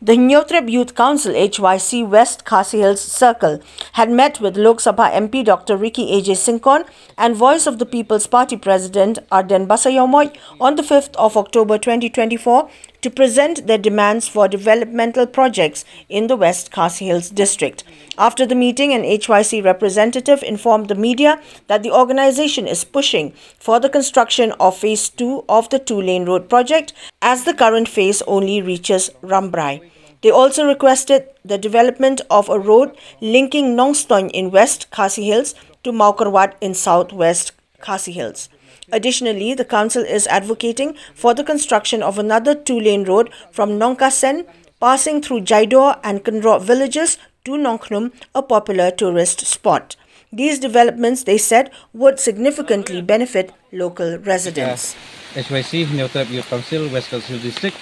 The Nyotreb Youth Council HYC West Khasi Hills Circle had met with Lok Sabha MP Dr. Ricky A.J. Sinkon and Voice of the People's Party President Arden Basayomoy on the 5th of October 2024 to present their demands for developmental projects in the West Khasi Hills district. After the meeting, an HYC representative informed the media that the organization is pushing for the construction of Phase 2 of the two-lane road project as the current phase only reaches Rambrai. They also requested the development of a road linking Nongstoin in West Khasi Hills to Maukarwat in Southwest Khasi Hills. Additionally, the council is advocating for the construction of another two-lane road from Nongkasen, passing through Jaidor and Kanro villages to Nongkhnum, a popular tourist spot. These developments, they said, would significantly benefit local residents. HYC Nyotreb Youth Council West Khasi Hills District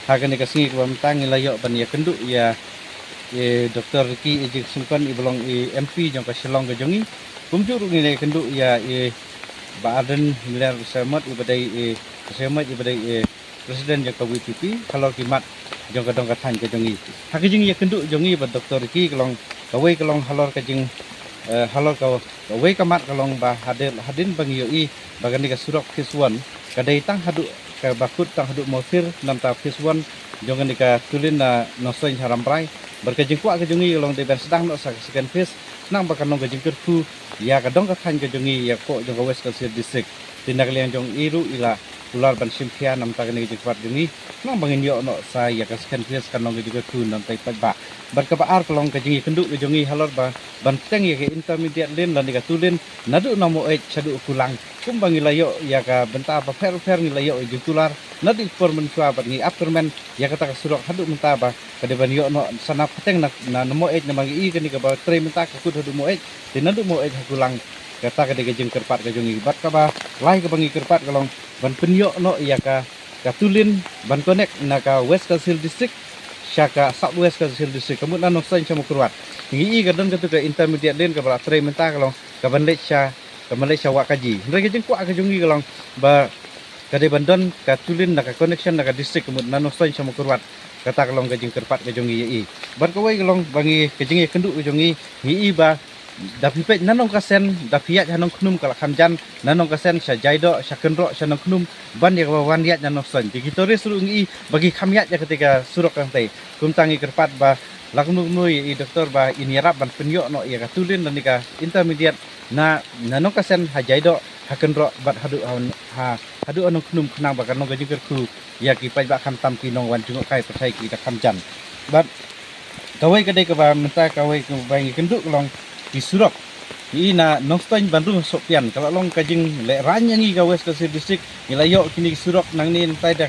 hagan dikasih pemantang ilayo pan ya kenduk ya Dr. Ricky A.J. Sinkon ibolong MP jong kasilong gajongi kumjur nilai kenduk ya Ba Arden miliar semat ibadai semat ibadai presiden jong WPP kalau kimat jong kadong katan gajongi hakijing ya kenduk jongi ba Dr. Ricky kalong kawai kalong halor kajing halor kawai kamat kalong ba hadin bangioi bagan dika surok kiswan kadai tang hadu ka bakut tang hadu mosir nam ta fiswan jongan dika tulin na nosoin harampai berkajing kuat kejungi long de sedang no saksikan fis nang bakan nong kajing kerku ya kadong ka khan kejungi ya ko jong West Khasi district tindak liang jong iru ila ular ban simpia nam ta kene kejing kuat jungi nang bangin yo no sa ya kaskan fis kan nong kejing kerku nam tai ba berkebaar kelong kejungi kenduk kejungi halor ba banteng ya ke intermediate lane lan dika tulin nadu namo chadu kulang kumbangi layo ya ka benta apa fer ngilayo jutular nadi formen sua bat ngi afterman ya kata kasurok hadu menta ba kadeban yo no sana pateng na namo na mangi kani ka ba tre menta ka kud hadu mo tinadu mo hakulang kata kade jeng kerpat ka jongi bat ka ba lai ka bangi kerpat kalong ban penyo no ya ka katulin ban connect na ka West Khasi Hills District syaka Southwest Khasi Hills District kemudian no sain sama kurwat ngi kadon ka tu ka intermediate lane ka ba tre menta kalong ka ban lecha ke Malaysia wak kaji. Mereka jeng kuat kejungi kalong ba kade bandon ka tulin na ka connection na ka district kemudian nanosoin sama kurwat kata kalong kejeng kerpat kejungi yi. Bar kawai kalong bangi kejeng kenduk kejungi yi ba dapi pet nanong kasen dapiat hanong knum kala khamjan nanong kasen sya jaido sya kenro sya nong knum ban ya wan yat nanosoin. Digitore suruh ngi bagi khamiat ya ketika surok kang tai kumtangi kerpat ba laknu nui doktor ba inirap ban penyo no ya katulin dan nika intermediate na nanong kasen hajaido hakenro bat hadu anong knum khnang ba kanong gajing kerku ya ki pai ba kham tam ki nong wan jungok kai percai ki da khamjan bat kawai kadai ka ba menta kawai ku bangi kenduk long di surok i na Nongstoin Bandung Sopian kalau long kajing le ranyangi ka West Khasi district ilayo kini surok nang ni entai da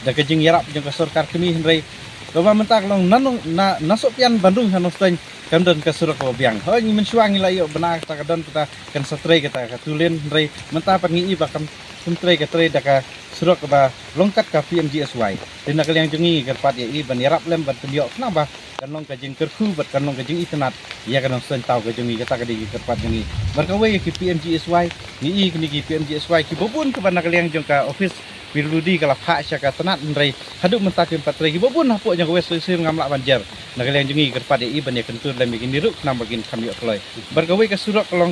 kajing yarap jong ka sarkar kini hendrai Kau mentak long nanong na Sopian Bandung Nongstoin kamdan ka surok ko biang ho ni mensuang ilayo benak ta kadon kita kan satre kita katulin hendrai menta pangi ba kam sumtre ka tre da ka surok ba longkat ka PMGSY tindak yang jungi kerpat ya i ban yarap lem ban pendio kenapa kan long kajing kerku bat kan long kajing itnat ya kan sen tau ka jungi kata ka di kerpat jungi berkawe ki PMGSY ni kini ki PMGSY ki bobun ke ban yang jong ka office Pirludi kala phak syaka tenat ndrai haduk mentakin patre ki bobun hapuk jong West Khasi ngamlak banjar nak yang jungi kerpat ya i ban ya kentur lem bikin diruk nam bagin kami kloi berkawe ka surok kalong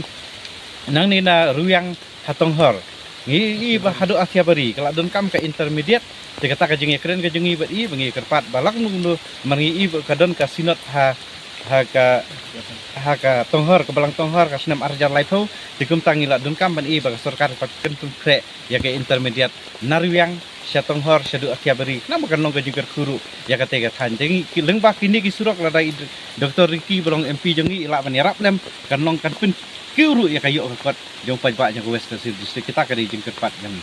nang ni na ruyang hatong hor ngi ba hadu afiabari kala don kam ka intermediate te kata ka jengi keren ka jengi bat i bangi kerpat balak nu mangi i kadon ka sinot ha ka tonghor ke balang tonghor ka senam arjar laitho dikum tangila don kam ban i ba sarkar pat kentum kre ya ka intermediate naruyang sya tonghor syadu afiabari na bukan long ka jingker kuru ya ka tega than jengi lengba kini ki surok la dai Dr. Ricky bolong MP jengi ila ban yarap lem kan long kan pun kiuru ya kayo kot jong pajak jong West Khasi district kita ka di jingker pat jeng